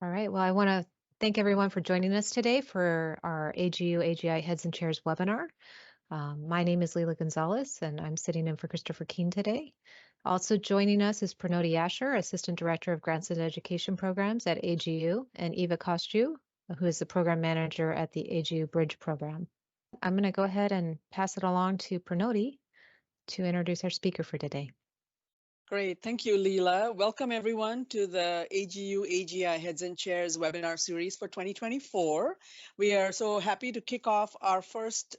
All right. Well, I want to thank everyone for joining us today for our AGU AGI Heads and Chairs webinar. My name is Leila Gonzalez, and I'm sitting in for Christopher Keene today. Also joining us is Pranoti Asher, Assistant Director of Grants and Education Programs at AGU, and Eva Kostju, who is the Program Manager at the AGU Bridge Program. I'm going to go ahead and pass it along to Pranoti to introduce our speaker for today. Great. Thank you, Leila. Welcome, everyone, to the AGU AGI Heads and Chairs webinar series for 2024. We are so happy to kick off our first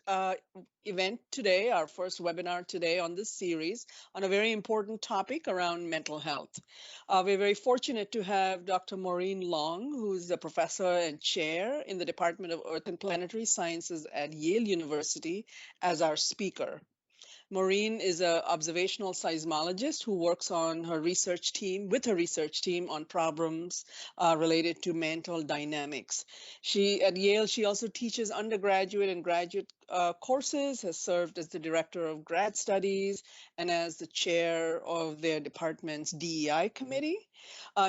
event today, our first webinar today on this series on a very important topic around mental health. We're very fortunate to have Dr. Maureen Long, who's a professor and chair in the Department of Earth and Planetary Sciences at Yale University, as our speaker. Maureen is an observational seismologist who works on her research team on problems related to mental dynamics. At Yale, she also teaches undergraduate and graduate courses, has served as the director of grad studies and as the chair of their department's DEI committee.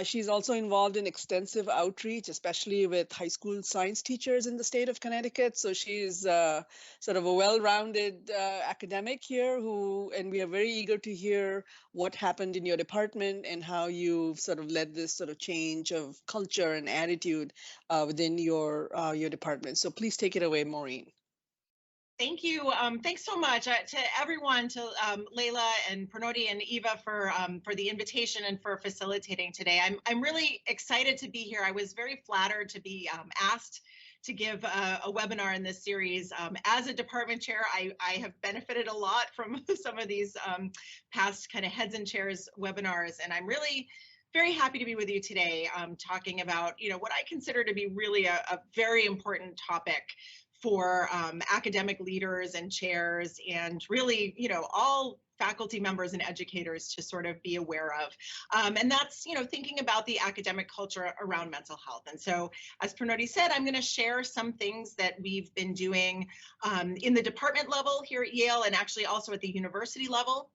She's also involved in extensive outreach, especially with high school science teachers in the state of Connecticut. So she's sort of a well-rounded academic here and we are very eager to hear what happened in your department and how you've sort of led this sort of change of culture and attitude within your department. So please take it away, Maureen. Thank you. Thanks so much to everyone, to Leila and Pranoti and Eva for the invitation and for facilitating today. I'm really excited to be here. I was very flattered to be asked to give a webinar in this series. As a department chair, I have benefited a lot from some of these past kind of heads and chairs webinars, and I'm really very happy to be with you today talking about what I consider to be really a very important topic for academic leaders and chairs and really, all faculty members and educators to sort of be aware of. And that's, thinking about the academic culture around mental health. And so, as Pranoti said, I'm going to share some things that we've been doing in the department level here at Yale and actually also at the university level.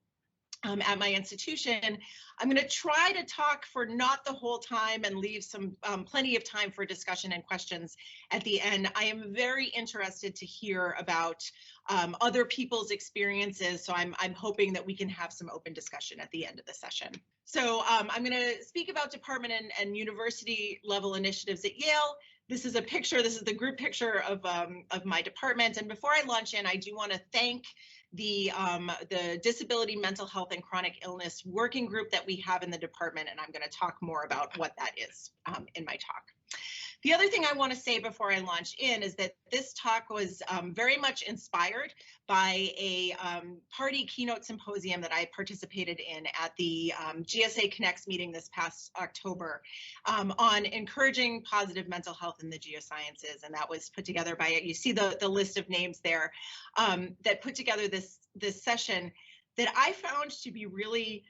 At my institution. I'm going to try to talk for not the whole time and leave some plenty of time for discussion and questions at the end. I am very interested to hear about other people's experiences, so I'm hoping that we can have some open discussion at the end of the session. So I'm going to speak about department and university level initiatives at Yale. This is a picture, this is the group picture of my department. And before I launch in, I do want to thank the Disability, Mental Health, and Chronic Illness working group that we have in the department, and I'm going to talk more about what that is in my talk. The other thing I want to say before I launch in is that this talk was very much inspired by a party keynote symposium that I participated in at the GSA Connects meeting this past October on encouraging positive mental health in the geosciences. And that was put together by, you see the list of names there, that put together this session that I found to be really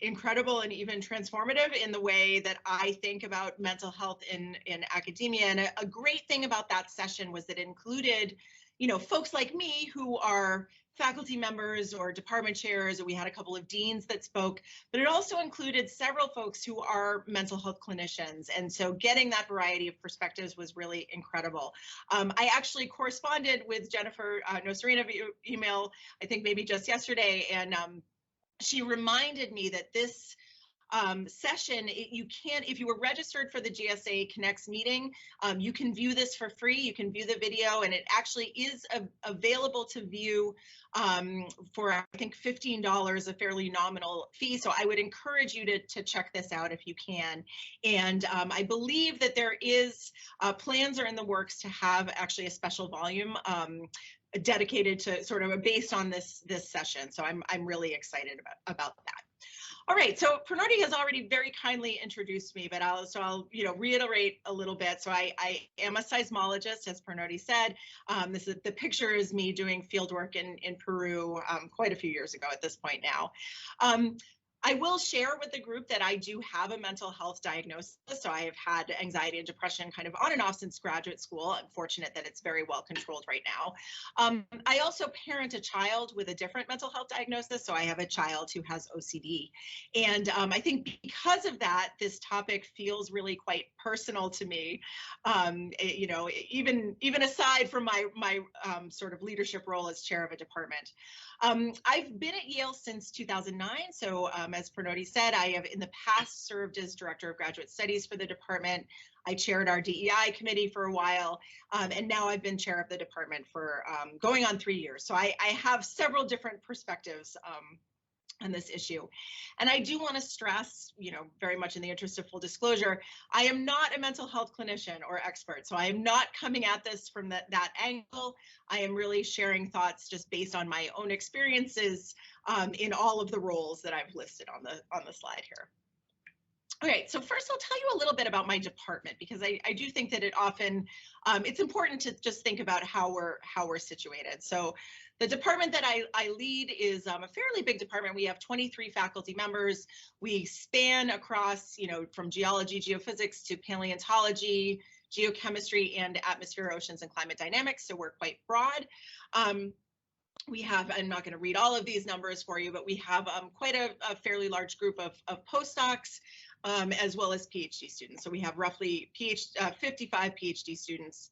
incredible and even transformative in the way that I think about mental health in academia. And a great thing about that session was that it included, folks like me who are faculty members or department chairs, or we had a couple of deans that spoke, but it also included several folks who are mental health clinicians. And so getting that variety of perspectives was really incredible. I actually corresponded with Jennifer Noserina via email, I think maybe just yesterday, and she reminded me that this session, you can't, if you were registered for the GSA Connects meeting, you can view this for free. You can view the video, and it actually is available to view for, I think, $15, a fairly nominal fee. So I would encourage you to check this out if you can. And I believe that there is plans are in the works to have actually a special volume dedicated to sort of based on this session. So I'm really excited about that. All right, so Pranoti has already very kindly introduced me, but I'll reiterate a little bit. So I am a seismologist, as Pranoti said. The picture is me doing field work in Peru quite a few years ago at this point now. I will share with the group that I do have a mental health diagnosis. So I have had anxiety and depression kind of on and off since graduate school. I'm fortunate that it's very well controlled right now. I also parent a child with a different mental health diagnosis. So I have a child who has OCD. And I think because of that, this topic feels really quite personal to me. You know, even aside from my sort of leadership role as chair of a department. I've been at Yale since 2009. So as Pranoti said, I have in the past served as director of graduate studies for the department. I chaired our DEI committee for a while, and now I've been chair of the department for going on 3 years. So I have several different perspectives on this issue. And I do want to stress, you know, very much in the interest of full disclosure, I am not a mental health clinician or expert. So I am not coming at this from that angle. I am really sharing thoughts just based on my own experiences in all of the roles that I've listed on the slide here. Okay, so first I'll tell you a little bit about my department, because I do think that it often, it's important to just think about how we're situated. So the department that I lead is a fairly big department. We have 23 faculty members. We span across, you know, from geology, geophysics to paleontology, geochemistry, and atmosphere, oceans, and climate dynamics. So we're quite broad. We have, I'm not going to read all of these numbers for you, but we have quite a fairly large group of postdocs, as well as PhD students. So we have roughly 55 PhD students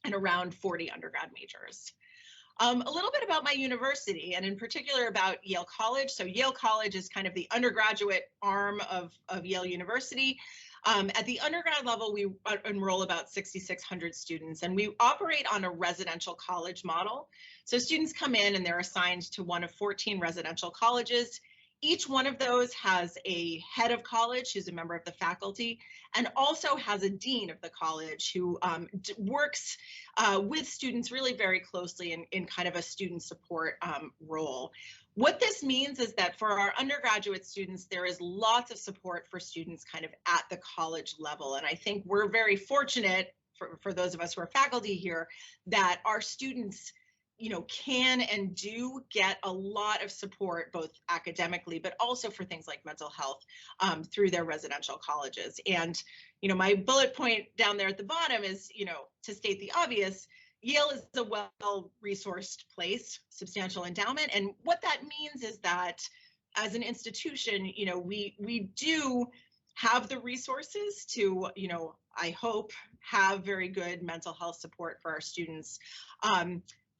and around 40 undergrad majors. A little bit about my university, and in particular about Yale College. So Yale College is kind of the undergraduate arm of Yale University. At the undergrad level, we enroll about 6,600 students, and we operate on a residential college model. So students come in and they're assigned to one of 14 residential colleges. Each one of those has a head of college who's a member of the faculty, and also has a dean of the college who works with students really very closely in kind of a student support role. What this means is that for our undergraduate students, there is lots of support for students kind of at the college level. And I think we're very fortunate, for those of us who are faculty here, that our students, you know, can and do get a lot of support, both academically, but also for things like mental health through their residential colleges. And, you know, my bullet point down there at the bottom is, you know, to state the obvious, Yale is a well-resourced place, substantial endowment. And what that means is that as an institution, you know, we do have the resources to, you know, I hope, have very good mental health support for our students.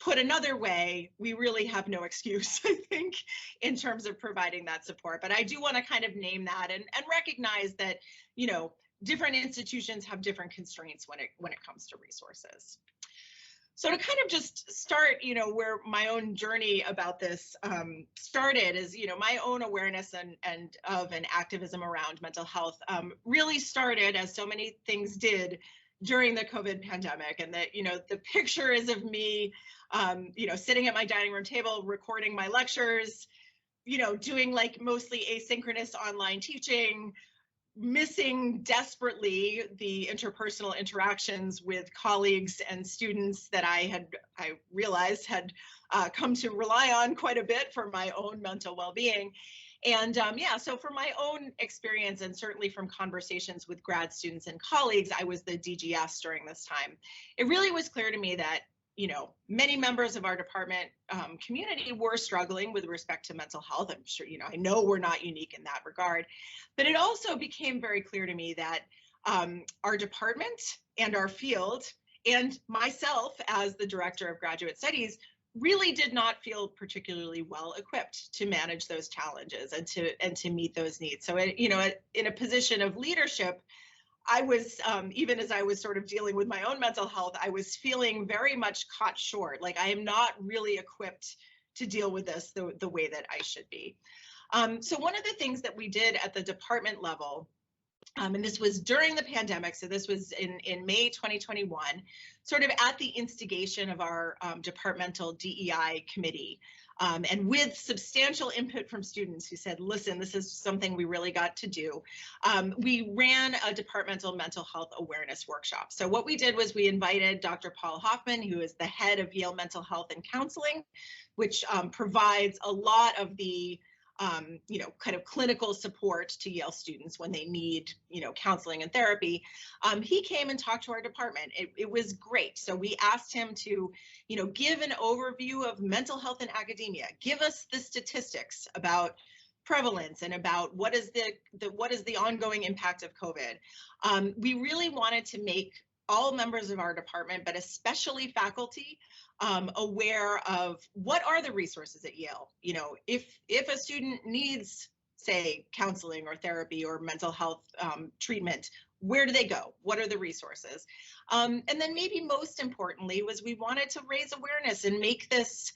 Put another way, we really have no excuse, I think, in terms of providing that support. But I do want to kind of name that and recognize that, you know, different institutions have different constraints when it comes to resources. So to kind of just start, you know, where my own journey about this started is, you know, my own awareness and of an activism around mental health really started, as so many things did, during the COVID pandemic. And that, you know, the picture is of me, you know, sitting at my dining room table, recording my lectures, you know, doing like mostly asynchronous online teaching, missing desperately the interpersonal interactions with colleagues and students that I realized had come to rely on quite a bit for my own mental well-being. And yeah, so from my own experience, and certainly from conversations with grad students and colleagues, I was the DGS during this time. It really was clear to me that, you know, many members of our department community were struggling with respect to mental health. I'm sure, you know, I know we're not unique in that regard, but it also became very clear to me that our department and our field, and myself as the director of graduate studies, really did not feel particularly well equipped to manage those challenges and to meet those needs. So, you know, in a position of leadership, I was, even as I was sort of dealing with my own mental health, I was feeling very much caught short. Like I am not really equipped to deal with this the way that I should be. So one of the things that we did at the department level, and this was during the pandemic, so this was in May 2021, sort of at the instigation of our departmental DEI committee, and with substantial input from students who said, listen, this is something we really got to do. We ran a departmental mental health awareness workshop. So what we did was we invited Dr. Paul Hoffman, who is the head of Yale Mental Health and Counseling, which provides a lot of the kind of clinical support to Yale students when they need, counseling and therapy. He came and talked to our department. It was great. So we asked him to, give an overview of mental health in academia, give us the statistics about prevalence and about what is the ongoing impact of COVID. We really wanted to make all members of our department, but especially faculty, aware of what are the resources at Yale. If a student needs, say, counseling or therapy or mental health treatment, where do they go? What are the resources? And then maybe most importantly was we wanted to raise awareness and make this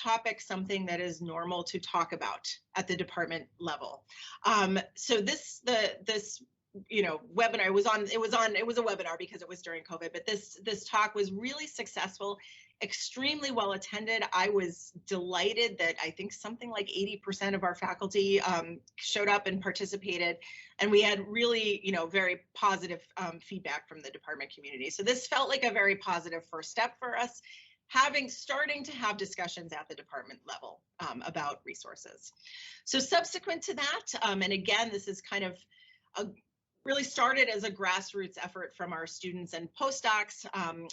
topic something that is normal to talk about at the department level. So this webinar it was a webinar because it was during COVID, but this talk was really successful, extremely well attended. I was delighted that I think something like 80% of our faculty showed up and participated, and we had really very positive feedback from the department community. So this felt like a very positive first step for us, starting to have discussions at the department level about resources. So subsequent to that, and again, this is kind of really started as a grassroots effort from our students and postdocs,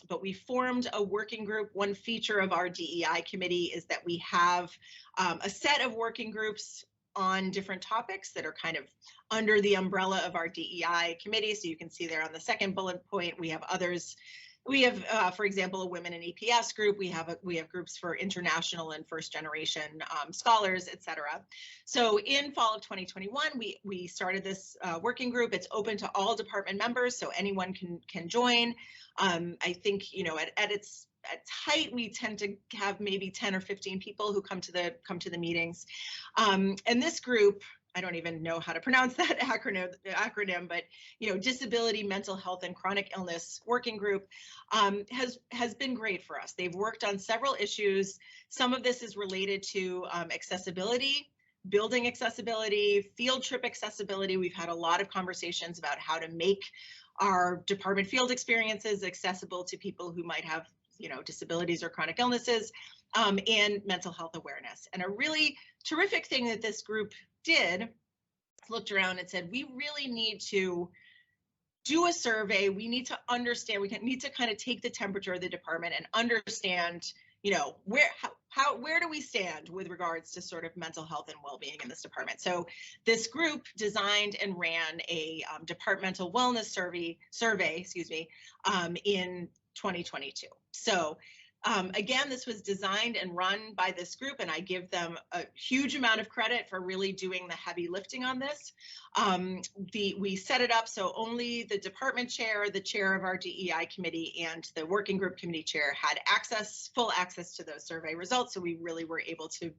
but we formed a working group. One feature of our DEI committee is that we have a set of working groups on different topics that are kind of under the umbrella of our DEI committee. So you can see there on the second bullet point, we have others. We have, for example, a women in EPS group. We have groups for international and first generation scholars, et cetera. So in fall of 2021, we started this working group. It's open to all department members, so anyone can join. I think at its height, we tend to have maybe 10 or 15 people who come to the meetings. And this group, I don't even know how to pronounce that acronym, but Disability, Mental Health, and Chronic Illness Working Group has been great for us. They've worked on several issues. Some of this is related to accessibility, building accessibility, field trip accessibility. We've had a lot of conversations about how to make our department field experiences accessible to people who might have disabilities or chronic illnesses, and mental health awareness. And a really terrific thing that this group did, looked around and said, we really need to do a survey. We need to understand, we need to kind of take the temperature of the department and understand, where do we stand with regards to sort of mental health and well-being in this department. So this group designed and ran a departmental wellness survey, in 2022. So again, this was designed and run by this group, and I give them a huge amount of credit for really doing the heavy lifting on this. We set it up so only the department chair, the chair of our DEI committee, and the working group committee chair had full access to those survey results. So we really were able to,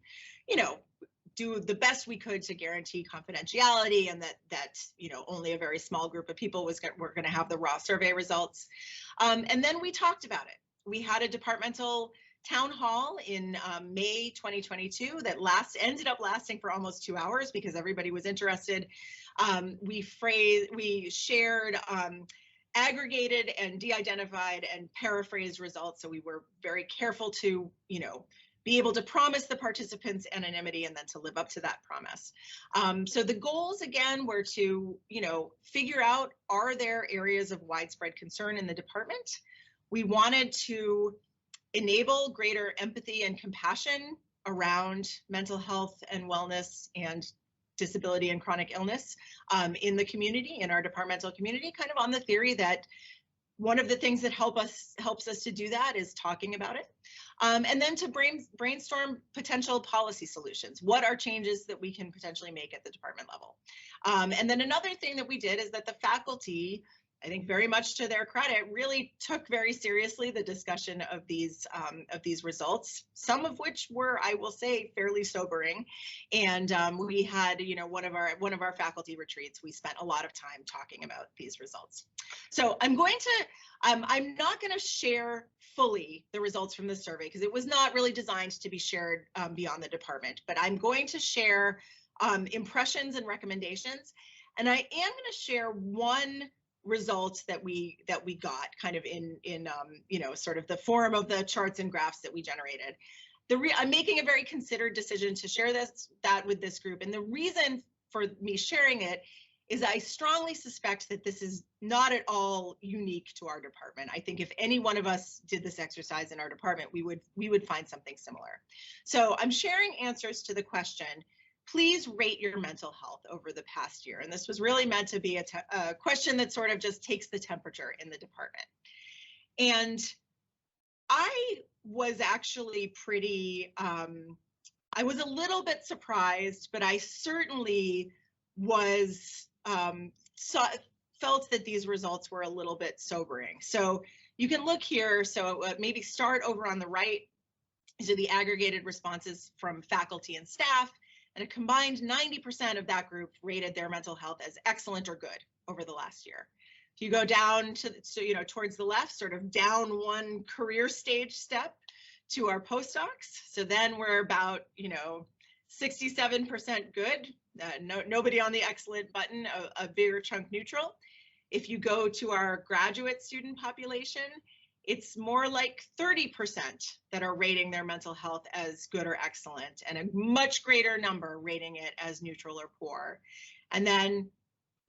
do the best we could to guarantee confidentiality, and that only a very small group of people were going to have the raw survey results. And then we talked about it. We had a departmental town hall in May 2022 that ended up lasting for almost 2 hours because everybody was interested. We shared aggregated and de-identified and paraphrased results. So we were very careful to, be able to promise the participants anonymity and then to live up to that promise. So the goals, again, were to, figure out, are there areas of widespread concern in the department? We wanted to enable greater empathy and compassion around mental health and wellness and disability and chronic illness in the community, in our departmental community, kind of on the theory that one of the things that helps us to do that is talking about it. And then to brainstorm potential policy solutions. What are changes that we can potentially make at the department level? And then another thing that we did is that the faculty, I think very much to their credit, really took very seriously the discussion of these results, some of which were, I will say, fairly sobering. And we had, one of our faculty retreats, we spent a lot of time talking about these results. So I'm not going to share fully the results from the survey because it was not really designed to be shared beyond the department, but I'm going to share impressions and recommendations. And I am going to share one results that we got kind of in sort of the form of the charts and graphs that we generated. I'm making a very considered decision to share that with this group. And the reason for me sharing it is I strongly suspect that this is not at all unique to our department. I think if any one of us did this exercise in our department, we would find something similar. So I'm sharing answers to the question, please rate your mental health over the past year. And this was really meant to be a question that sort of just takes the temperature in the department. And I was actually I was a little bit surprised, but I certainly was felt that these results were a little bit sobering. So you can look here. So maybe start over on the right. These are the aggregated responses from faculty and staff, and a combined 90% of that group rated their mental health as excellent or good over the last year. If you go down to, towards the left, sort of down one career stage step to our postdocs. So then we're about, 67% good, nobody on the excellent button, a bigger chunk neutral. If you go to our graduate student population, it's more like 30% that are rating their mental health as good or excellent, and a much greater number rating it as neutral or poor. And then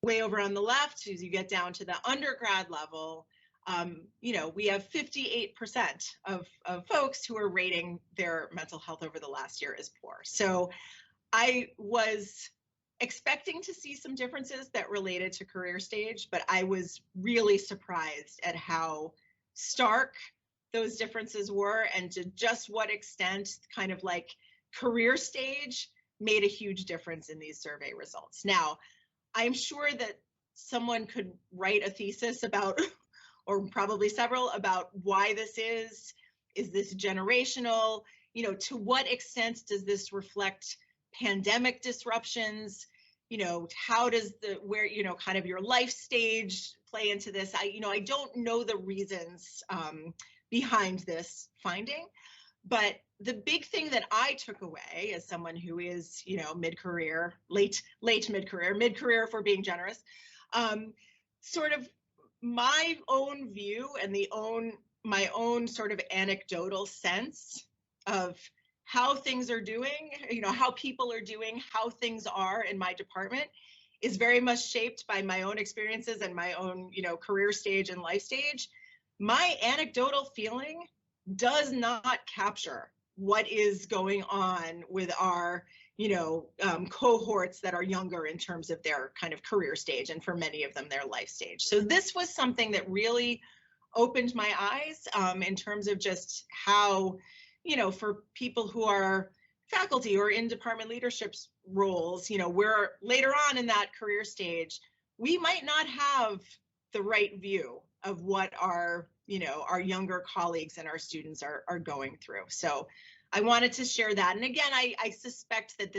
way over on the left, as you get down to the undergrad level, we have 58% of folks who are rating their mental health over the last year as poor. So I was expecting to see some differences that related to career stage, but I was really surprised at how stark those differences were, and to just what extent kind of like career stage made a huge difference in these survey results. Now, I'm sure that someone could write a thesis about, or probably several, about why this is this generational? To what extent does this reflect pandemic disruptions? How does kind of your life stage play into this? I don't know the reasons behind this finding, but the big thing that I took away as someone who is, mid-career, late mid-career if we're being generous, sort of my own view and my own sort of anecdotal sense of how things are doing, how people are doing, how things are in my department is very much shaped by my own experiences and my own, career stage and life stage. My anecdotal feeling does not capture what is going on with our, cohorts that are younger in terms of their kind of career stage, and for many of them, their life stage. So this was something that really opened my eyes in terms of just how, for people who are faculty or in department leadership roles, we're later on in that career stage, we might not have the right view of what our younger colleagues and our students are going through. So I wanted to share that. And again, I suspect that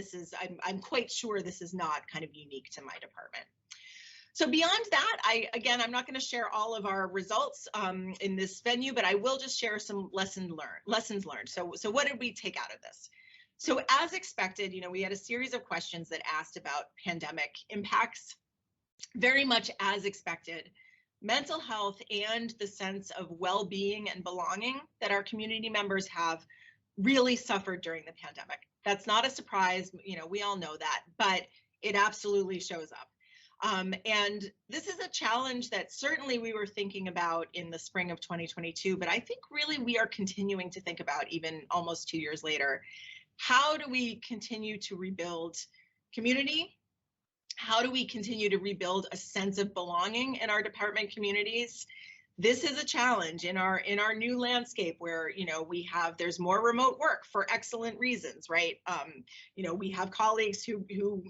I'm quite sure this is not kind of unique to my department. So beyond that, I'm not going to share all of our results in this venue, but I will just share some lessons learned. So what did we take out of this? So as expected, we had a series of questions that asked about pandemic impacts. Very much as expected, mental health and the sense of well-being and belonging that our community members have really suffered during the pandemic. That's not a surprise, we all know that, but it absolutely shows up. And this is a challenge that certainly we were thinking about in the spring of 2022, but I think really we are continuing to think about even almost 2 years later. How do we continue to rebuild community? How do we continue to rebuild a sense of belonging in our department communities? This is a challenge in our new landscape where, there's more remote work for excellent reasons, right? We have colleagues who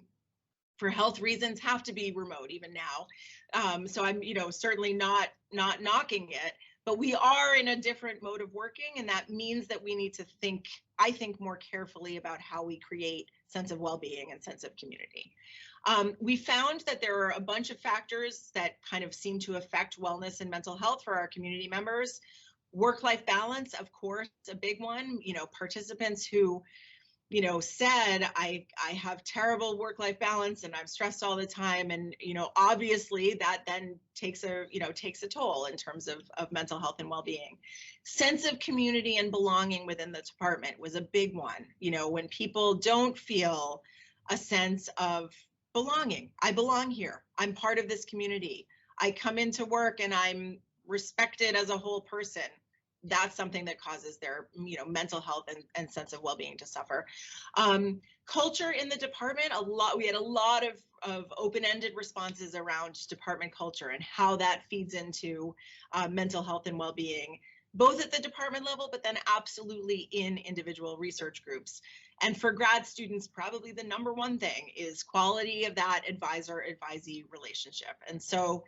for health reasons have to be remote even now. So I'm, certainly not knocking it, but we are in a different mode of working. And that means that we need to think, I think, more carefully about how we create sense of well-being and sense of community. We found that there are a bunch of factors that kind of seem to affect wellness and mental health for our community members. Work-life balance, of course, a big one. Participants who said, I have terrible work-life balance and I'm stressed all the time. And, obviously that then takes a toll in terms of mental health and well-being. Sense of community and belonging within the department was a big one. When people don't feel a sense of belonging, I belong here, I'm part of this community, I come into work and I'm respected as a whole person, that's something that causes their mental health and sense of well-being to suffer. Culture in the department, we had a lot of open-ended responses around department culture and how that feeds into mental health and well-being, both at the department level, but then absolutely in individual research groups. And for grad students, probably the number one thing is quality of that advisor-advisee relationship. And so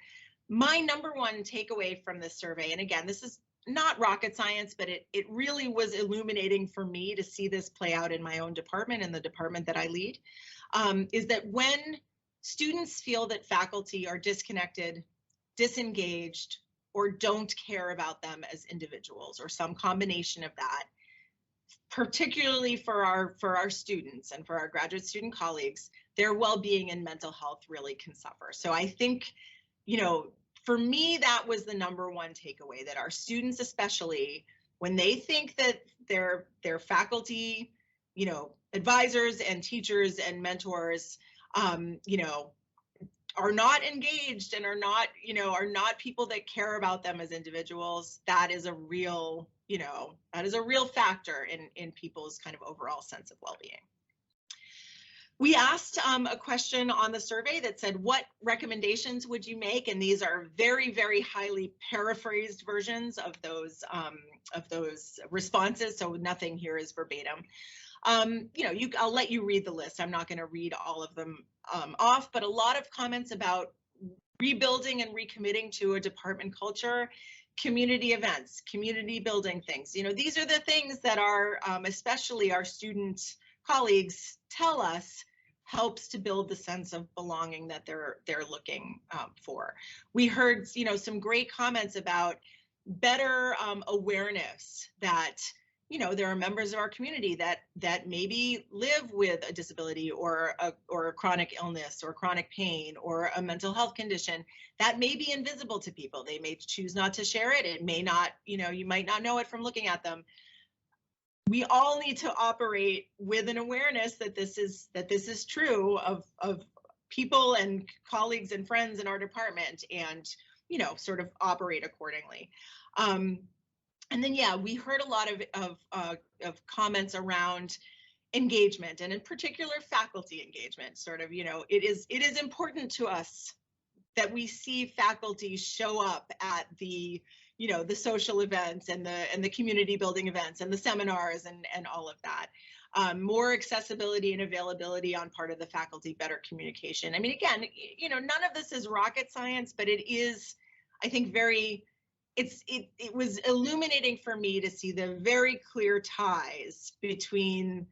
my number one takeaway from this survey, and again, this is not rocket science, but it really was illuminating for me to see this play out in my own department and the department that I lead, is that when students feel that faculty are disconnected, disengaged, or don't care about them as individuals, or some combination of that, particularly for our students and for our graduate student colleagues, their well-being and mental health really can suffer. So I think, for me, that was the number one takeaway, that our students, especially when they think that their faculty, advisors and teachers and mentors, are not engaged and are not people that care about them as individuals, that is a real factor in people's kind of overall sense of well-being. We asked a question on the survey that said, what recommendations would you make? And these are very, very highly paraphrased versions of those responses. So nothing here is verbatim. I'll let you read the list. I'm not going to read all of them off, but a lot of comments about rebuilding and recommitting to a department culture, community events, community building things. These are the things that our, especially our student colleagues tell us helps to build the sense of belonging that they're looking for. We heard some great comments about better awareness that there are members of our community that maybe live with a disability or a chronic illness or chronic pain or a mental health condition that may be invisible to people. They may choose not to share it. It may not, you might not know it from looking at them. We all need to operate with an awareness that this is true of people and colleagues and friends in our department, and sort of operate accordingly. And then, yeah, we heard a lot of comments around engagement, and in particular faculty engagement. Sort of, it is important to us that we see faculty show up at the the social events and the community building events and the seminars and all of that. More accessibility and availability on part of the faculty, better communication. I mean, again, none of this is rocket science, but it is, I think, it was illuminating for me to see the very clear ties between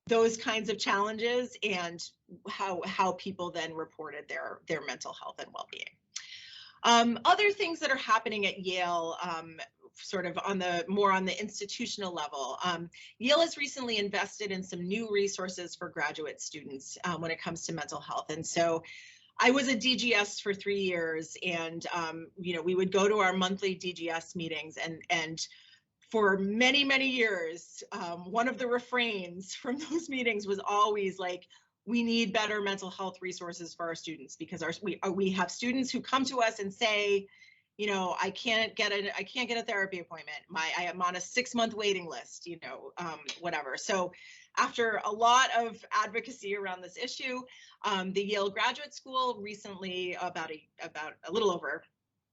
those kinds of challenges and how people then reported their mental health and well-being. Other things that are happening at Yale, sort of more on the institutional level. Yale has recently invested in some new resources for graduate students when it comes to mental health. And so I was a DGS for 3 years, and we would go to our monthly DGS meetings, and for many, many years, one of the refrains from those meetings was always like, we need better mental health resources for our students, because we have students who come to us and say, I can't get a therapy appointment. I am on a 6-month waiting list, whatever. So after a lot of advocacy around this issue, the Yale Graduate School recently, about a little over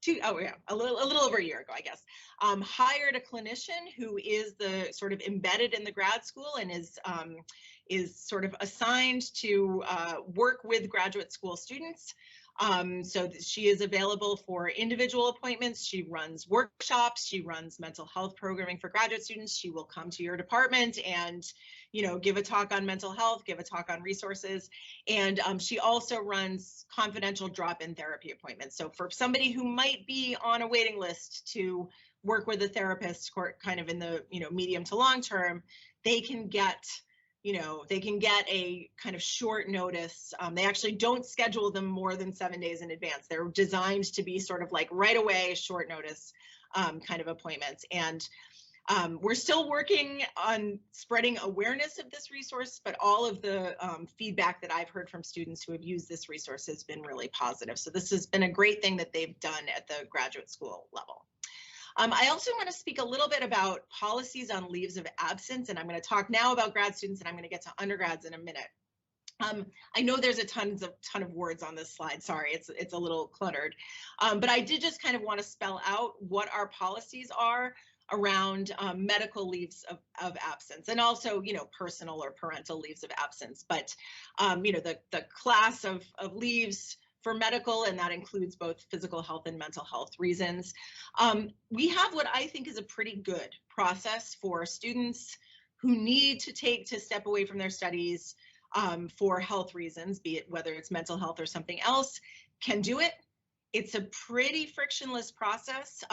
a little over a year ago, I guess, hired a clinician who is the sort of embedded in the grad school and is sort of assigned to work with graduate school students. So she is available for individual appointments. She runs workshops. She runs mental health programming for graduate students. She will come to your department and, give a talk on mental health, give a talk on resources. And she also runs confidential drop-in therapy appointments. So for somebody who might be on a waiting list to work with a therapist kind of in the, medium to long term, they can get they can get a kind of short notice. They actually don't schedule them more than 7 days in advance. They're designed to be sort of like right away, short notice kind of appointments. And we're still working on spreading awareness of this resource, but all of the feedback that I've heard from students who have used this resource has been really positive. So this has been a great thing that they've done at the graduate school level. I also want to speak a little bit about policies on leaves of absence, and I'm going to talk now about grad students, and I'm going to get to undergrads in a minute. I know there's a ton of words on this slide. Sorry, it's a little cluttered, but I did just kind of want to spell out what our policies are around medical leaves of absence, and also, personal or parental leaves of absence. But, the class of leaves for medical, and that includes both physical health and mental health reasons. We have what I think is a pretty good process for students who need to step away from their studies for health reasons, be it whether it's mental health or something else, can do it. It's a pretty frictionless process.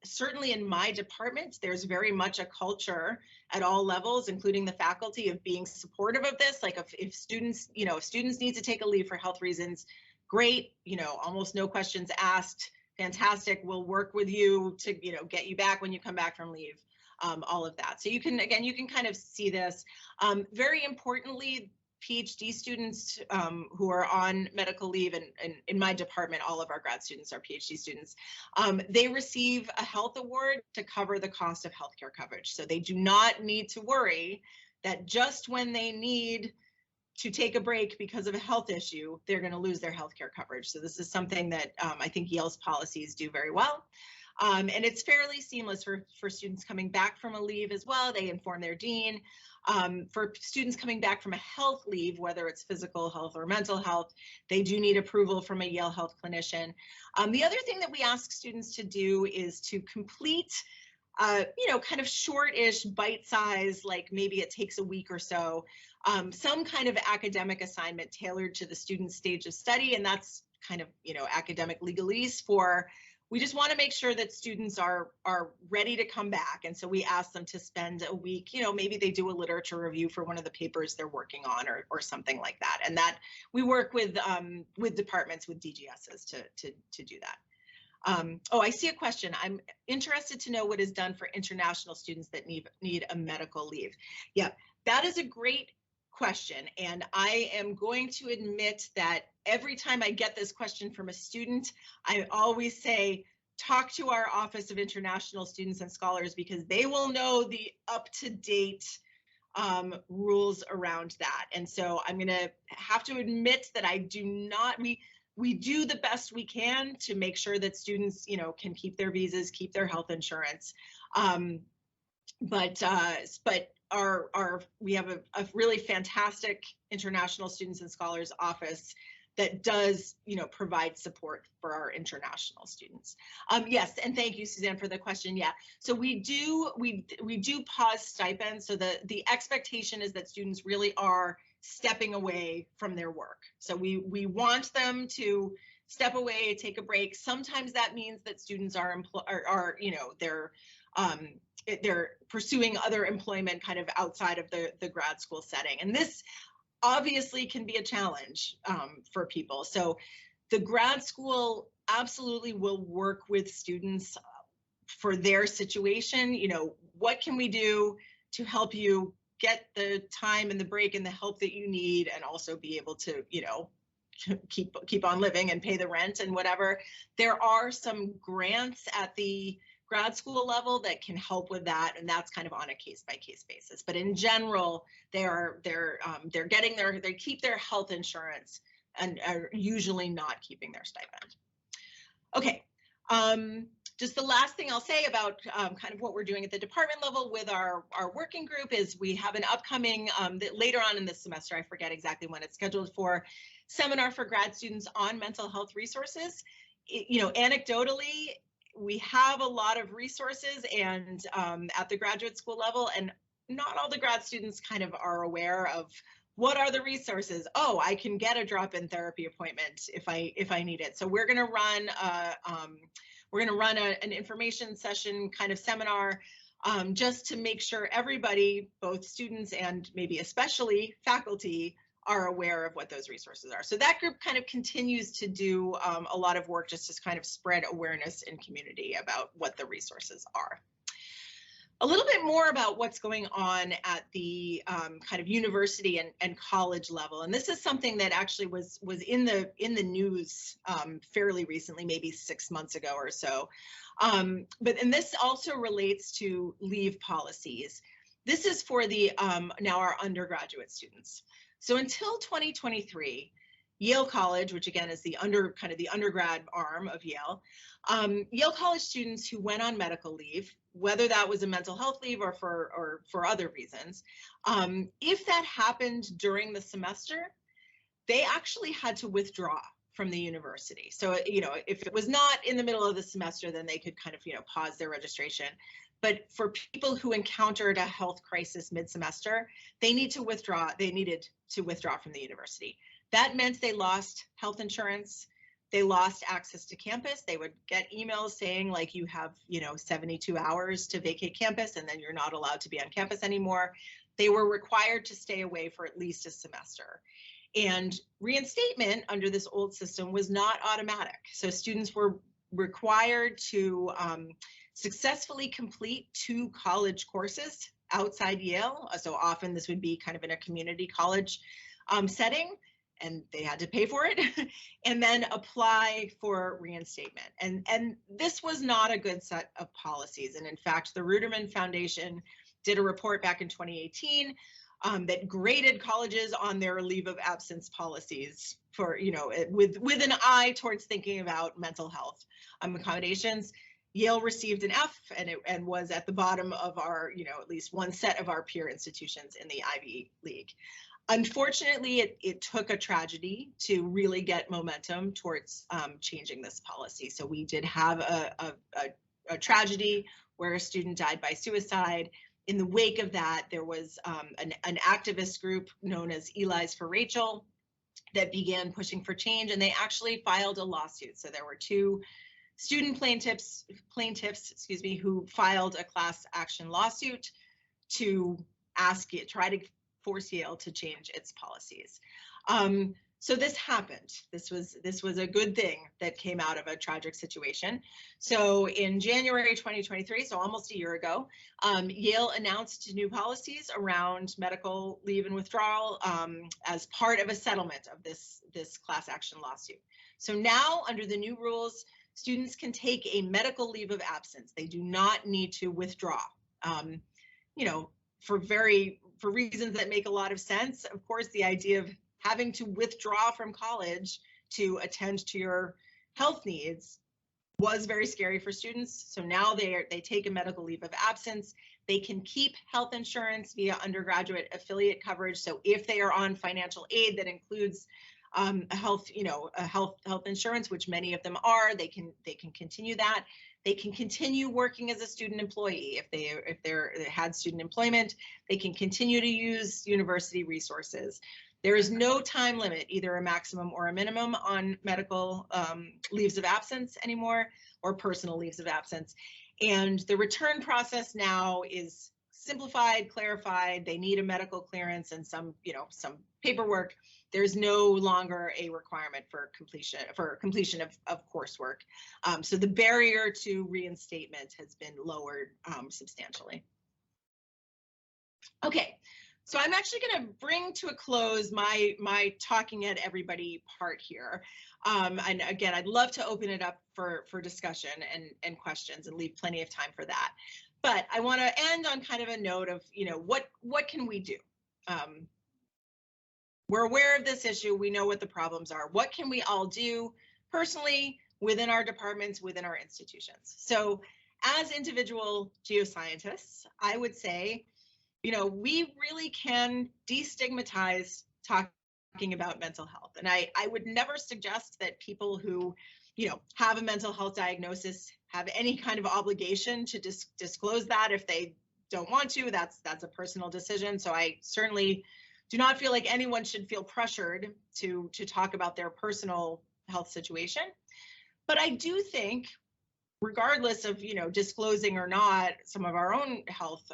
Certainly in my department, there's very much a culture at all levels, including the faculty, of being supportive of this. Like if students need to take a leave for health reasons, great, almost no questions asked, fantastic. We'll work with you to, get you back when you come back from leave, all of that. So you can kind of see this. Very importantly, PhD students who are on medical leave, and in my department, all of our grad students are PhD students, they receive a health award to cover the cost of healthcare coverage. So they do not need to worry that just when they need to take a break because of a health issue, they're going to lose their healthcare coverage. So this is something that I think Yale's policies do very well. And it's fairly seamless for students coming back from a leave as well. They inform their dean. For students coming back from a health leave, whether it's physical health or mental health, they do need approval from a Yale health clinician. The other thing that we ask students to do is to complete kind of short-ish, bite-size, like maybe it takes a week or so, some kind of academic assignment tailored to the student's stage of study. And that's kind of, academic legalese for, we just want to make sure that students are ready to come back. And so we ask them to spend a week, maybe they do a literature review for one of the papers they're working on, or something like that. And that we work with departments, with DGSs to do that. Oh, I see a question. I'm interested to know what is done for international students that need a medical leave. Yeah, that is a great question. And I am going to admit that every time I get this question from a student, I always say, talk to our Office of International Students and Scholars, because they will know the up-to-date rules around that. And so I'm going to have to admit that I do not, we do the best we can to make sure that students, can keep their visas, keep their health insurance. But we have a really fantastic International Students and Scholars office that does, provide support for our international students. Yes, and thank you, Suzanne, for the question. Yeah, so we do pause stipends. So the expectation is that students really are stepping away from their work. So we want them to step away, take a break. Sometimes that means that students are they're pursuing other employment kind of outside of the grad school setting. And this obviously can be a challenge for people. So the grad school absolutely will work with students for their situation. What can we do to help you get the time and the break and the help that you need, and also be able to, keep on living and pay the rent and whatever. There are some grants at the grad school level that can help with that, and that's kind of on a case-by-case basis. But in general, they keep their health insurance and are usually not keeping their stipend. Okay, just the last thing I'll say about kind of what we're doing at the department level with our working group is we have an upcoming, later on in this semester, I forget exactly when it's scheduled for, seminar for grad students on mental health resources. Anecdotally, we have a lot of resources and at the graduate school level, and not all the grad students kind of are aware of what are the resources. Oh, I can get a drop-in therapy appointment if I need it. So we're going to run an information session kind of seminar just to make sure everybody, both students and maybe especially faculty, are aware of what those resources are. So that group kind of continues to do a lot of work just to kind of spread awareness in community about what the resources are. A little bit more about what's going on at the kind of university and college level, and this is something that actually was in the news fairly recently, maybe 6 months ago or so. And this also relates to leave policies. This is for the now our undergraduate students. So until 2023, Yale College, which again is the undergrad arm of Yale, Yale College students who went on medical leave, whether that was a mental health leave or for other reasons, if that happened during the semester, they actually had to withdraw from the university. So, you know, if it was not in the middle of the semester, then they could kind of, you know, pause their registration. But for people who encountered a health crisis mid-semester, they needed to withdraw from the university. That meant they lost health insurance. They lost access to campus. They would get emails saying like, you have, you know, 72 hours to vacate campus and then you're not allowed to be on campus anymore. They were required to stay away for at least a semester. And reinstatement under this old system was not automatic. So students were required to successfully complete 2 college courses outside Yale. So often this would be kind of in a community college setting, and they had to pay for it, and then apply for reinstatement. And this was not a good set of policies. And in fact, the Ruderman Foundation did a report back in 2018 that graded colleges on their leave of absence policies for, you know, with an eye towards thinking about mental health accommodations. Yale received an F, and was at the bottom of our, you know, at least one set of our peer institutions in the Ivy League. Unfortunately, it took a tragedy to really get momentum towards changing this policy. So we did have a tragedy where a student died by suicide. In the wake of that, there was an activist group known as Eli's for Rachel that began pushing for change, and they actually filed a lawsuit. So there were 2 student plaintiffs, who filed a class action lawsuit to try to force Yale to change its policies. So this happened. This was a good thing that came out of a tragic situation. So in January 2023, so almost a year ago, Yale announced new policies around medical leave and withdrawal as part of a settlement of this class action lawsuit. So now, under the new rules, students can take a medical leave of absence. They do not need to withdraw. You know, for reasons that make a lot of sense. Of course, the idea of having to withdraw from college to attend to your health needs was very scary for students. So now they take a medical leave of absence. They can keep health insurance via undergraduate affiliate coverage. So if they are on financial aid that includes a health insurance, which many of them are, they can continue that. They can continue working as a student employee if they had student employment. They can continue to use university resources. There is no time limit, either a maximum or a minimum, on medical leaves of absence anymore, or personal leaves of absence. And the return process now is simplified, clarified. They need a medical clearance and some paperwork. There's no longer a requirement for completion of coursework. So the barrier to reinstatement has been lowered substantially. Okay, so I'm actually going to bring to a close my talking at everybody part here. And again, I'd love to open it up for discussion and questions and leave plenty of time for that. But I want to end on kind of a note of, you know, what can we do? We're aware of this issue. We know what the problems are. What can we all do personally within our departments, within our institutions? So as individual geoscientists, I would say, you know, we really can destigmatize talking about mental health. And I would never suggest that people who, you know, have a mental health diagnosis have any kind of obligation to disclose that if they don't want to. That's a personal decision. So I certainly do not feel like anyone should feel pressured to talk about their personal health situation. But I do think regardless of, disclosing or not some of our own health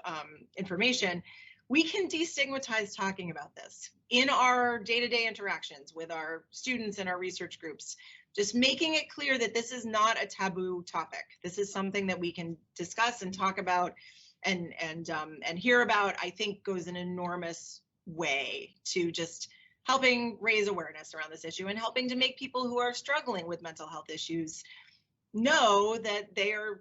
information, we can destigmatize talking about this in our day-to-day interactions with our students and our research groups, just making it clear that this is not a taboo topic. This is something that we can discuss and talk about and hear about, I think goes an enormous way to just helping raise awareness around this issue and helping to make people who are struggling with mental health issues know that they are,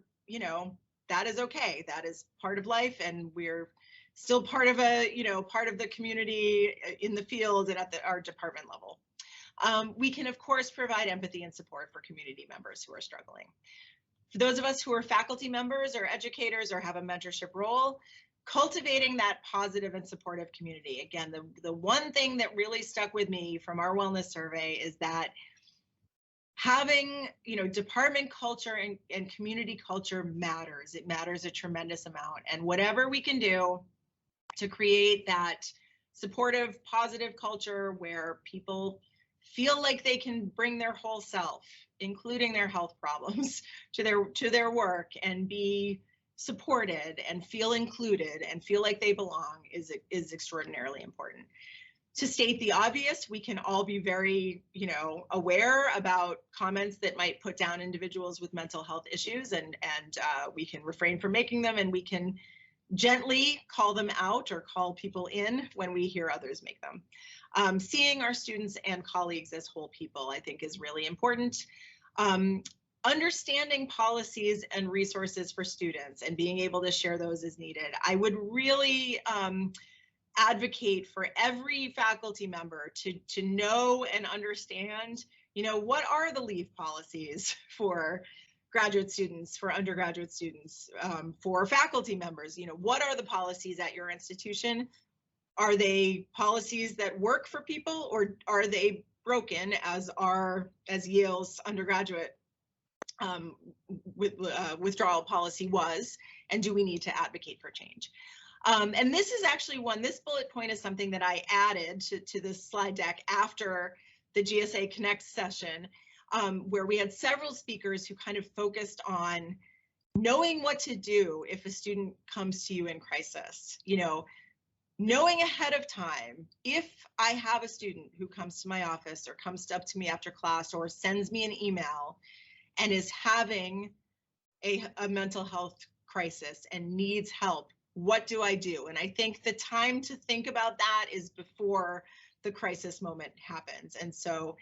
that is okay. That is part of life, and we're still part of part of the community in the field and at our department level. We can, of course, provide empathy and support for community members who are struggling. For those of us who are faculty members or educators or have a mentorship role, cultivating that positive and supportive community. Again, the one thing that really stuck with me from our wellness survey is that having, department culture and community culture matters. It matters a tremendous amount. And whatever we can do to create that supportive, positive culture where people feel like they can bring their whole self, including their health problems, to their work and be supported and feel included and feel like they belong is extraordinarily important. To state the obvious, we can all be very, aware about comments that might put down individuals with mental health issues, and we can refrain from making them, and we can gently call them out or call people in when we hear others make them. Seeing our students and colleagues as whole people, I think, is really important. Understanding policies and resources for students and being able to share those as needed. I would really advocate for every faculty member to know and understand, what are the leave policies for graduate students, for undergraduate students, for faculty members, what are the policies at your institution? Are they policies that work for people, or are they broken as Yale's undergraduate withdrawal policy was, and do we need to advocate for change? And this is actually this bullet point is something that I added to this slide deck after the GSA Connect session, where we had several speakers who kind of focused on knowing what to do if a student comes to you in crisis. Knowing ahead of time, if I have a student who comes to my office or comes up to me after class or sends me an email and is having a mental health crisis and needs help, what do I do? And I think the time to think about that is before the crisis moment happens. And so,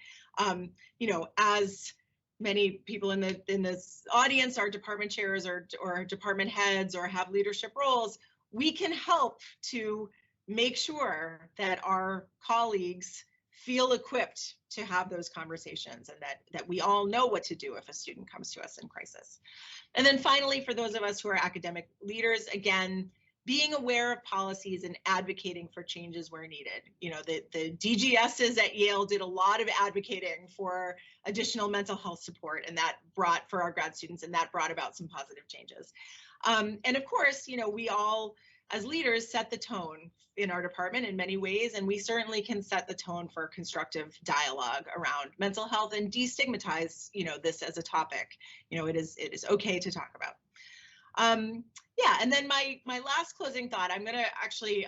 as many people in this audience are department chairs or department heads or have leadership roles, we can help to make sure that our colleagues feel equipped to have those conversations, and that we all know what to do if a student comes to us in crisis. And then finally, for those of us who are academic leaders, again, being aware of policies and advocating for changes where needed. The DGSs at Yale did a lot of advocating for additional mental health support, and that brought for our grad students, and that brought about some positive changes. And of course, we all, as leaders, set the tone in our department in many ways, and we certainly can set the tone for constructive dialogue around mental health and destigmatize, this as a topic. It is okay to talk about. Yeah, and then my last closing thought, I'm going to actually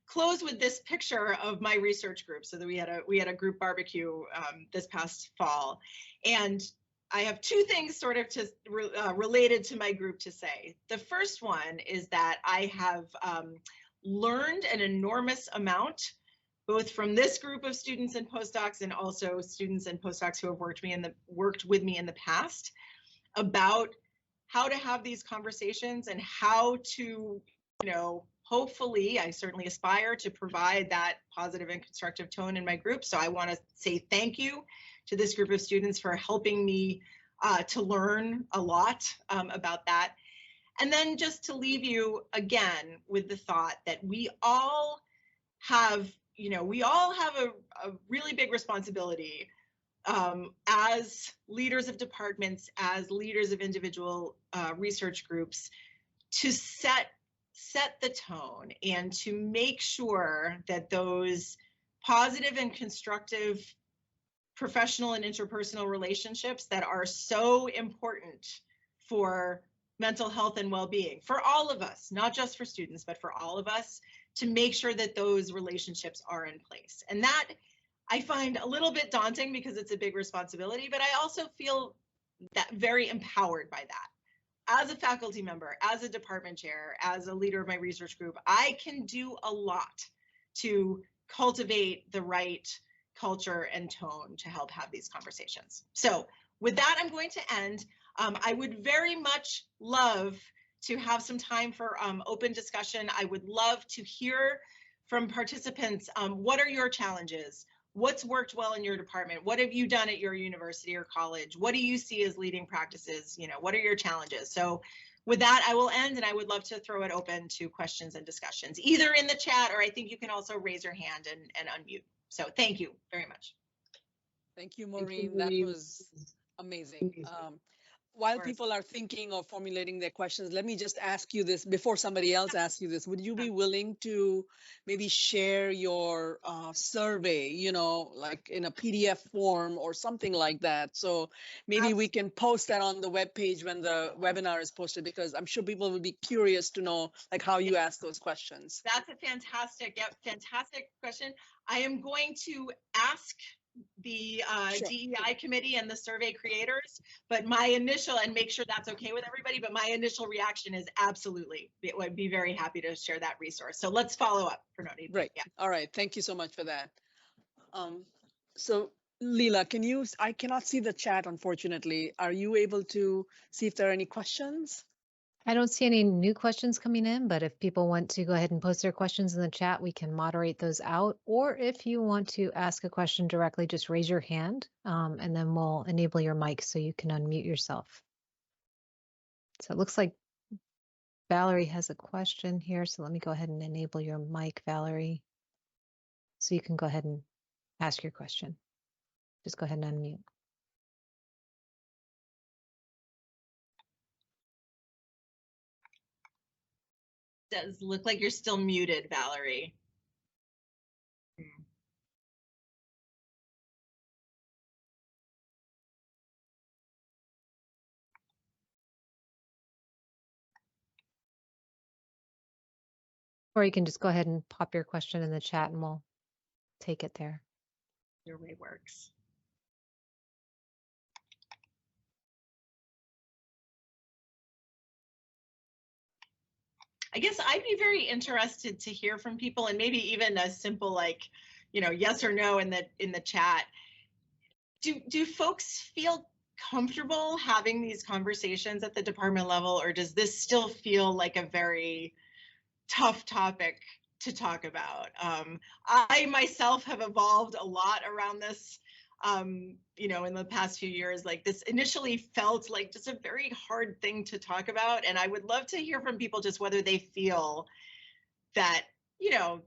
close with this picture of my research group. So that we had a group barbecue this past fall, and I have two things sort of related to my group to say. The first one is that I have learned an enormous amount, both from this group of students and postdocs, and also students and postdocs who have worked with me in the past, about how to have these conversations and how to, hopefully, I certainly aspire to provide that positive and constructive tone in my group. So I want to say thank you to this group of students for helping me to learn a lot about that. And then just to leave you again with the thought that we all have, a really big responsibility as leaders of departments, as leaders of individual research groups, to set the tone and to make sure that those positive and constructive professional and interpersonal relationships that are so important for mental health and well-being for all of us, not just for students, but for all of us, to make sure that those relationships are in place. And that I find a little bit daunting because it's a big responsibility, but I also feel that very empowered by that. As a faculty member, as a department chair, as a leader of my research group, I can do a lot to cultivate the right culture and tone to help have these conversations. So with that, I'm going to end. I would very much love to have some time for open discussion. I would love to hear from participants. What are your challenges? What's worked well in your department? What have you done at your university or college? What do you see as leading practices? You know, what are your challenges? So with that, I will end, and I would love to throw it open to questions and discussions, either in the chat, or I think you can also raise your hand and unmute. So thank you very much. Thank you, Maureen. That was amazing. While people are thinking of formulating their questions, let me just ask you this before somebody else asks you this. Would you be willing to maybe share your survey, you know, like in a PDF form or something like that? So maybe we can post that on the webpage when the webinar is posted, because I'm sure people will be curious to know like how you ask those questions. That's a fantastic question. I am going to ask the Sure. DEI committee and the survey creators, but my initial, and make sure that's okay with everybody, but my initial reaction is absolutely, it would be very happy to share that resource. So let's follow up, Pranoti. Right. Yeah. All right. Thank you so much for that. So Leela, I cannot see the chat, unfortunately. Are you able to see if there are any questions? I don't see any new questions coming in, but if people want to go ahead and post their questions in the chat, we can moderate those out. Or if you want to ask a question directly, just raise your hand and then we'll enable your mic so you can unmute yourself. So it looks like Valerie has a question here. So let me go ahead and enable your mic, Valerie. So you can go ahead and ask your question. Just go ahead and unmute. Does look like you're still muted, Valerie. Or you can just go ahead and pop your question in the chat and we'll take it there. Your way works. I guess I'd be very interested to hear from people, and maybe even a simple, like, you know, yes or no in the chat. Do folks feel comfortable having these conversations at the department level, or does this still feel like a very tough topic to talk about? I myself have evolved a lot around this. You know, in the past few years, like this initially felt like just a very hard thing to talk about. And I would love to hear from people just whether they feel that, you know,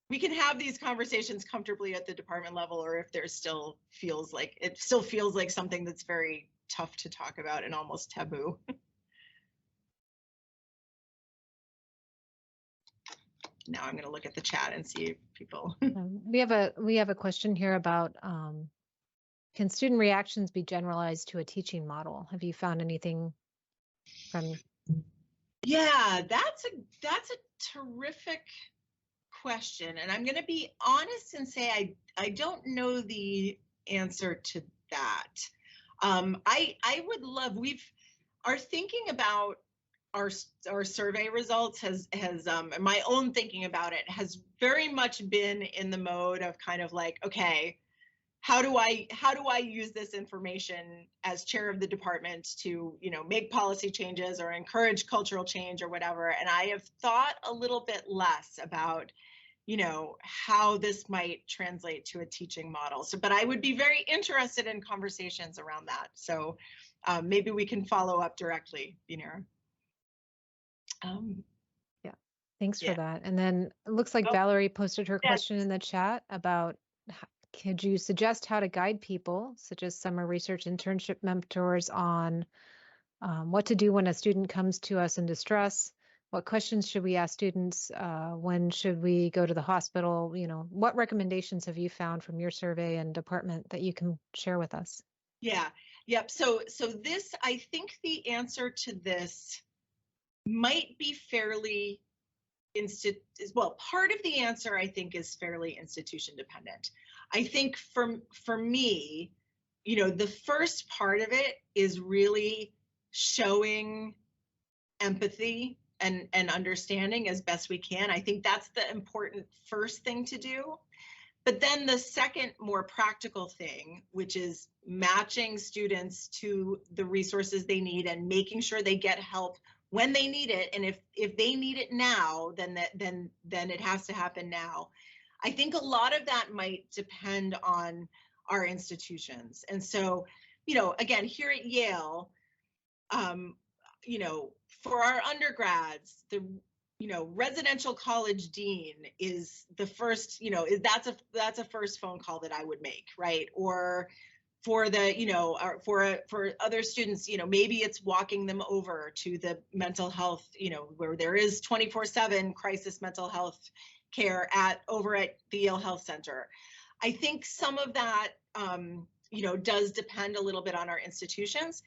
we can have these conversations comfortably at the department level, or if there still feels like something that's very tough to talk about and almost taboo. Now I'm going to look at the chat and see if people. We have a question here about can student reactions be generalized to a teaching model? Have you found anything from? Yeah, that's a terrific question, and I'm going to be honest and say I don't know the answer to that. I would love, our thinking about our survey results has my own thinking about it has very much been in the mode of kind of like, okay, how do I use this information as chair of the department to, you know, make policy changes or encourage cultural change or whatever? And I have thought a little bit less about, you know, how this might translate to a teaching model. So, but I would be very interested in conversations around that. So maybe we can follow up directly, Binira. Yeah, thanks for that. And then it looks like Valerie posted her question in the chat about, could you suggest how to guide people, such as summer research internship mentors, on what to do when a student comes to us in distress? What questions should we ask students? When should we go to the hospital? You know, what recommendations have you found from your survey and department that you can share with us? Yeah, Yep. So this, I think the answer to this might be fairly well, part of the answer I think is fairly institution dependent. I think for me, the first part of it is really showing empathy and understanding as best we can. I think that's the important first thing to do. But then the second more practical thing, which is matching students to the resources they need and making sure they get help when they need it. And if they need it now, then it has to happen now. I think a lot of that might depend on our institutions. And so, again, here at Yale, for our undergrads, the residential college dean is the first, that's a first phone call that I would make, right? Or for the, for other students, maybe it's walking them over to the mental health, where there is 24/7 crisis mental health care over at the Yale Health Center. I think some of that, does depend a little bit on our institutions.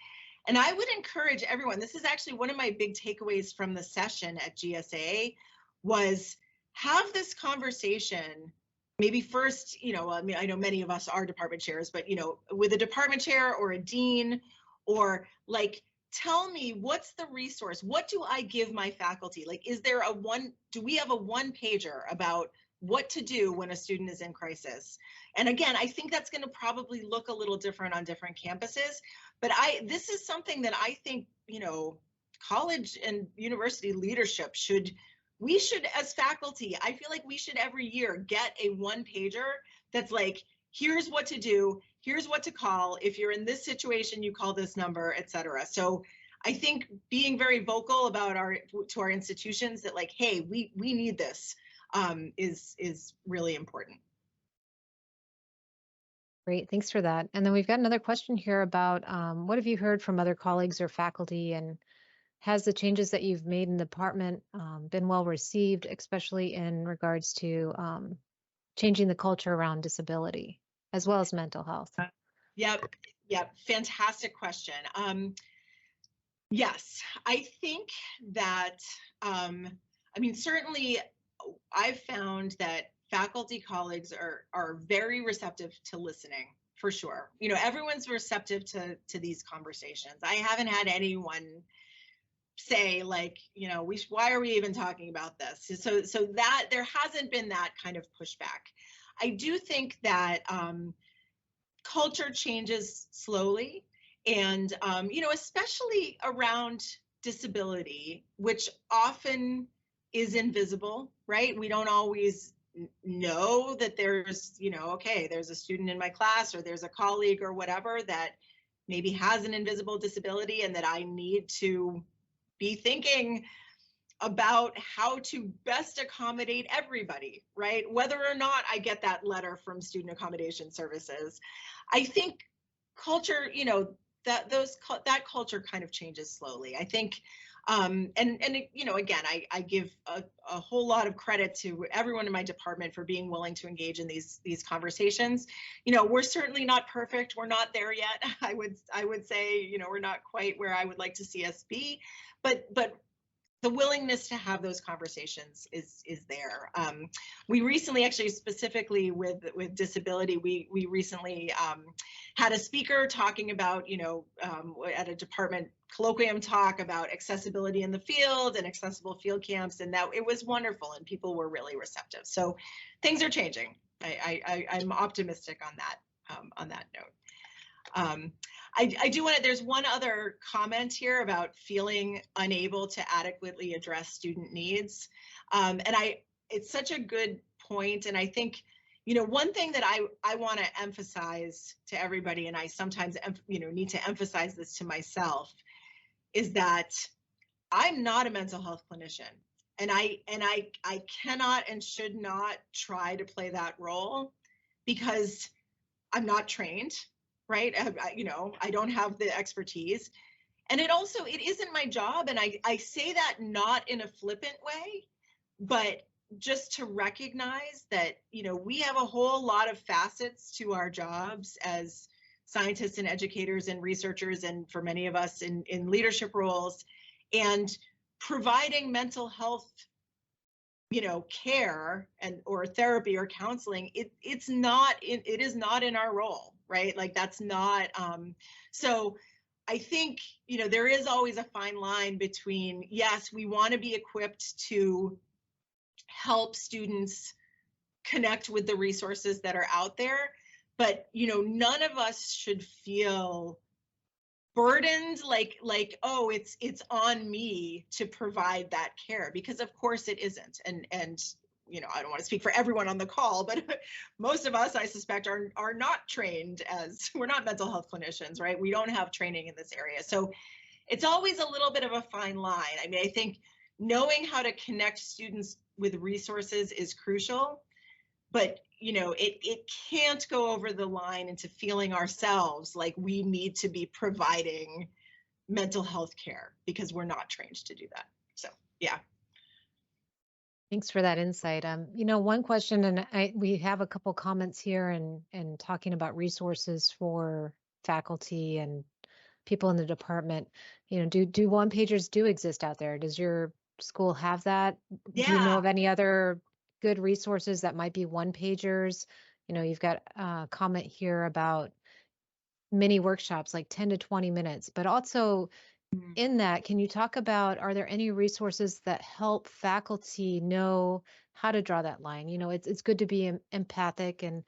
And I would encourage everyone, this is actually one of my big takeaways from the session at GSA, was have this conversation. Maybe first, I mean, I know many of us are department chairs, but, with a department chair or a dean, or like, tell me, what's the resource? What do I give my faculty? Like, do we have a one pager about what to do when a student is in crisis? And again, I think that's going to probably look a little different on different campuses. But this is something that I think, college and university leadership we should, as faculty, I feel like we should every year get a one pager that's like, here's what to do, here's what to call. If you're in this situation, you call this number, et cetera. So I think being very vocal about to our institutions that like, hey, we need this, is really important. Great, thanks for that. And then we've got another question here about what have you heard from other colleagues or faculty, and has the changes that you've made in the department been well received, especially in regards to changing the culture around disability as well as mental health? Yep, fantastic question. Yes, I think that, certainly I've found that faculty colleagues are very receptive to listening, for sure. Everyone's receptive to these conversations. I haven't had anyone say like, why are we even talking about this? So that there hasn't been that kind of pushback. I do think that culture changes slowly, and especially around disability, which often is invisible, right? We don't always know that there's, okay, there's a student in my class or there's a colleague or whatever that maybe has an invisible disability, and that I need to be thinking about how to best accommodate everybody, right? Whether or not I get that letter from Student Accommodation Services. I think culture, that culture kind of changes slowly. I think, and again, I give a whole lot of credit to everyone in my department for being willing to engage in these conversations. We're certainly not perfect. We're not there yet. I would say, we're not quite where I would like to see us be, but the willingness to have those conversations is there. We recently, actually, specifically with disability, we recently had a speaker talking about, at a department colloquium talk about accessibility in the field and accessible field camps, and that it was wonderful, and people were really receptive. So things are changing. I'm optimistic on that note. I do want to, there's one other comment here about feeling unable to adequately address student needs. And it's such a good point. And I think, one thing that I want to emphasize to everybody, and I sometimes, need to emphasize this to myself, is that I'm not a mental health clinician. And I cannot and should not try to play that role, because I'm not trained. Right? I don't have the expertise. And it isn't my job. And I say that not in a flippant way, but just to recognize that, we have a whole lot of facets to our jobs as scientists and educators and researchers, and for many of us in leadership roles, and providing mental health, care and or therapy or counseling, it is not in our role, right? Like that's not, so I think, there is always a fine line between, yes, we want to be equipped to help students connect with the resources that are out there, but, none of us should feel burdened like, oh, it's on me to provide that care, because of course it isn't. And I don't want to speak for everyone on the call, but most of us, I suspect, are not trained we're not mental health clinicians, right? We don't have training in this area. So it's always a little bit of a fine line. I mean, I think knowing how to connect students with resources is crucial, but it can't go over the line into feeling ourselves like we need to be providing mental health care, because we're not trained to do that. So yeah. Thanks for that insight. One question, and we have a couple comments here and talking about resources for faculty and people in the department. Do one pagers do exist out there? Does your school have that? Do you know Yeah. of any other good resources that might be one pagers? You've got a comment here about mini workshops, like 10 to 20 minutes, but also in that, can you talk about, are there any resources that help faculty know how to draw that line? It's good to be empathic and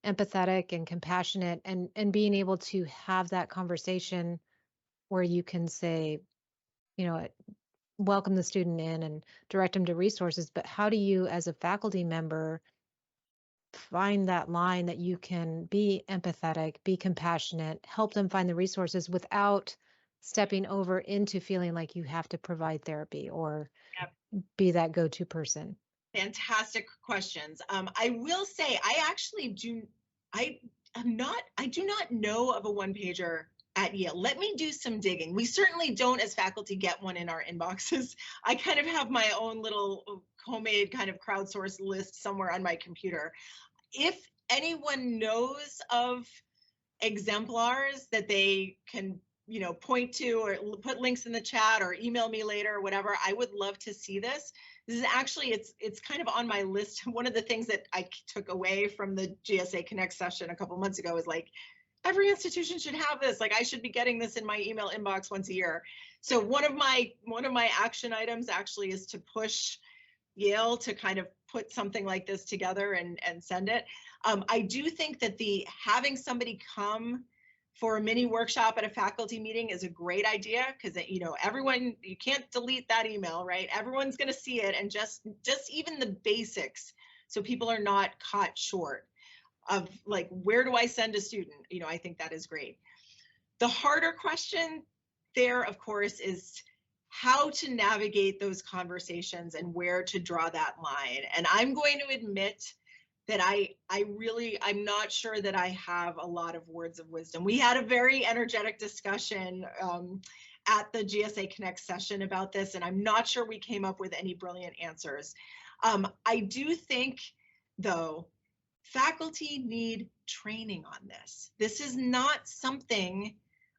empathetic and compassionate, and being able to have that conversation where you can say, welcome the student in and direct them to resources. But how do you, as a faculty member, find that line that you can be empathetic, be compassionate, help them find the resources without stepping over into feeling like you have to provide therapy or be that go-to person? Fantastic questions. I will say, I do not know of a one pager at Yale. Let me do some digging. We certainly don't, as faculty, get one in our inboxes. I kind of have my own little homemade kind of crowdsourced list somewhere on my computer. If anyone knows of exemplars that they can, point to, or put links in the chat or email me later or whatever, I would love to see this. This is actually, it's kind of on my list. One of the things that I took away from the GSA Connect session a couple months ago is like, every institution should have this. Like, I should be getting this in my email inbox once a year. So one of my action items actually is to push Yale to kind of put something like this together and send it. I do think that having somebody come for a mini workshop at a faculty meeting is a great idea, because everyone, you can't delete that email, right? Everyone's going to see it, and just even the basics, so people are not caught short of like, where do I send a student? I think that is great. The harder question there, of course, is how to navigate those conversations and where to draw that line. And I'm going to admit that I'm not sure that I have a lot of words of wisdom. We had a very energetic discussion at the GSA Connect session about this, and I'm not sure we came up with any brilliant answers. I do think, though, faculty need training on this. This is not something,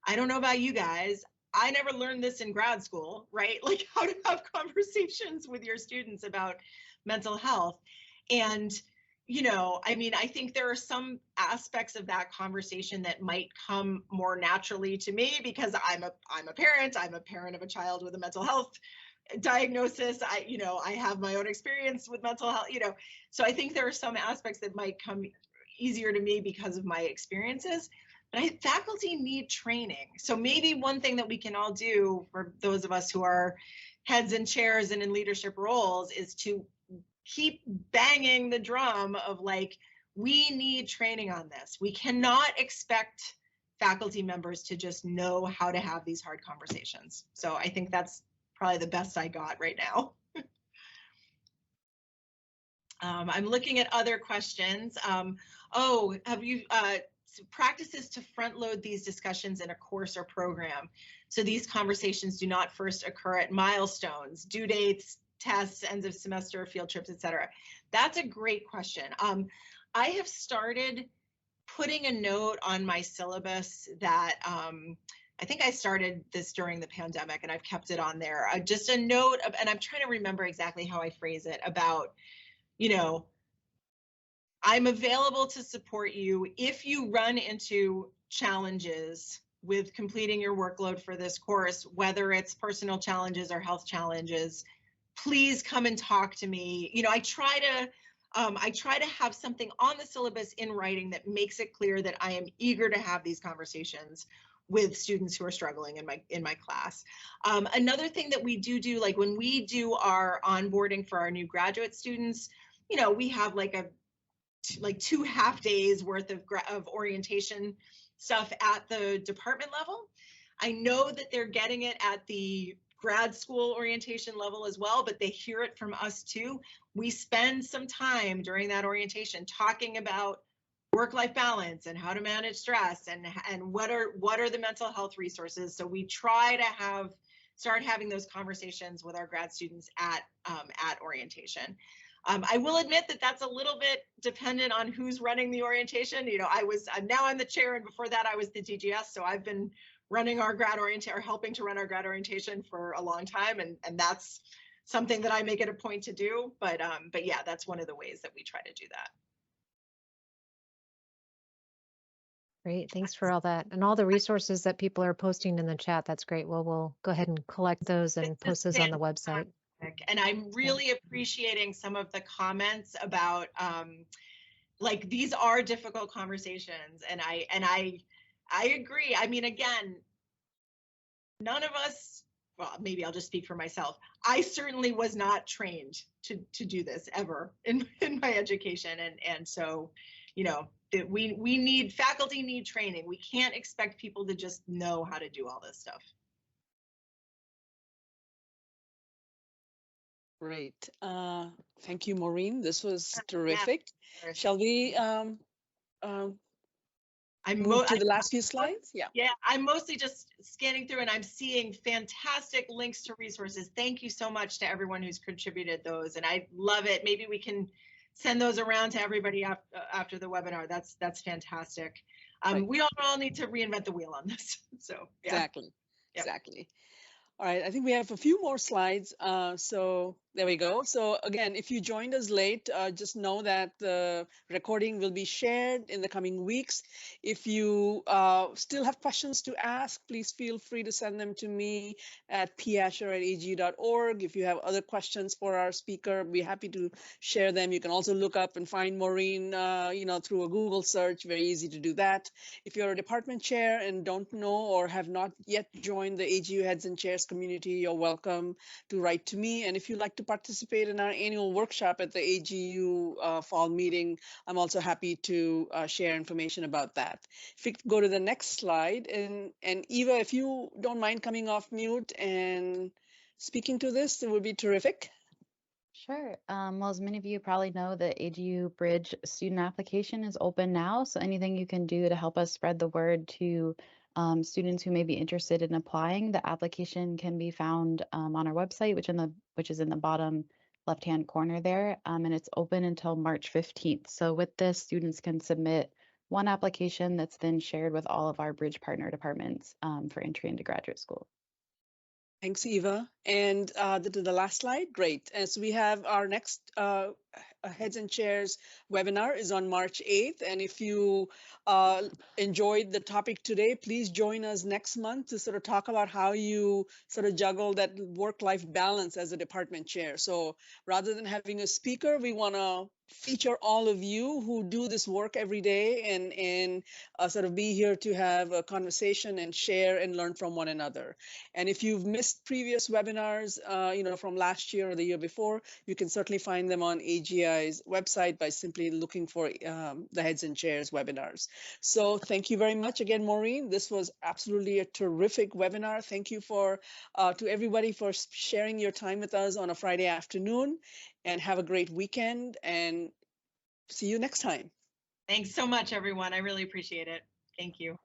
I don't know about you guys, I never learned this in grad school, right? Like, how to have conversations with your students about mental health. And, I think there are some aspects of that conversation that might come more naturally to me, because I'm a parent of a child with a mental health diagnosis. I have my own experience with mental health, so I think there are some aspects that might come easier to me because of my experiences. But faculty need training. So maybe one thing that we can all do, for those of us who are heads and chairs and in leadership roles, is to keep banging the drum of like, we need training on this. We cannot expect faculty members to just know how to have these hard conversations. So I think that's probably the best I got right now. I'm looking at other questions. Have you practices to front load these discussions in a course or program, so these conversations do not first occur at milestones, due dates, tests, ends of semester, field trips, etc.? That's a great question. I have started putting a note on my syllabus that I think I started this during the pandemic and I've kept it on there. Just a note of, and I'm trying to remember exactly how I phrase it, about, I'm available to support you if you run into challenges with completing your workload for this course, whether it's personal challenges or health challenges. Please come and talk to me. I try to have something on the syllabus in writing that makes it clear that I am eager to have these conversations with students who are struggling in my class. Another thing that we do, like when we do our onboarding for our new graduate students, we have like 2 half days worth of orientation stuff at the department level. I know that they're getting it at the grad school orientation level as well, but they hear it from us too. We spend some time during that orientation talking about work-life balance and how to manage stress and what are the mental health resources. So we try to start having those conversations with our grad students at orientation. I will admit that that's a little bit dependent on who's running the orientation. Now I'm the chair, and before that I was the DGS, so I've been running our grad orientation, or helping to run our grad orientation for a long time, and that's something that I make it a point to do. But yeah, that's one of the ways that we try to do that. Great, thanks for all that. And all the resources that people are posting in the chat, that's great. Well, we'll go ahead and collect those and post those on the website. And I'm really appreciating some of the comments about like, these are difficult conversations, and I agree. I mean, again, none of us, well, maybe I'll just speak for myself. I certainly was not trained to do this ever in my education, and so, faculty need training. We can't expect people to just know how to do all this stuff. Great. Thank you, Maureen. This was terrific. Yeah. Shall we move to the last few slides? Yeah, I'm mostly just scanning through, and I'm seeing fantastic links to resources. Thank you so much to everyone who's contributed those, and I love it. Maybe we can send those around to everybody after the webinar. That's fantastic. Right. We all need to reinvent the wheel on this. So yeah. Exactly. Yep. Exactly. All right, I think we have a few more slides. So there we go. So again, if you joined us late, just know that the recording will be shared in the coming weeks. If you still have questions to ask, please feel free to send them to me at pasher@ag.org. If you have other questions for our speaker, I'd be happy to share them. You can also look up and find Maureen, through a Google search. Very easy to do that. If you're a department chair and don't know or have not yet joined the AGU Heads and Chairs community, you're welcome to write to me. And if you'd like to participate in our annual workshop at the AGU fall meeting, I'm also happy to share information about that. If we go to the next slide, and Eva, if you don't mind coming off mute and speaking to this, it would be terrific. Sure. Well, as many of you probably know, the AGU Bridge student application is open now. So anything you can do to help us spread the word to students who may be interested in applying, the application can be found on our website, which is in the bottom left-hand corner there, and it's open until March 15th. So with this, students can submit one application that's then shared with all of our Bridge partner departments for entry into graduate school. Thanks, Eva. And the last slide, great. As we have our next Heads and Chairs webinar is on March 8th. And if you enjoyed the topic today, please join us next month to sort of talk about how you sort of juggle that work-life balance as a department chair. So rather than having a speaker, we want to feature all of you who do this work every day and sort of be here to have a conversation and share and learn from one another. And if you've missed previous webinars, from last year or the year before, you can certainly find them on AGI's website by simply looking for the Heads and Chairs webinars. So thank you very much again, Maureen. This was absolutely a terrific webinar. Thank you to everybody for sharing your time with us on a Friday afternoon, and have a great weekend, and see you next time. Thanks so much, everyone. I really appreciate it. Thank you.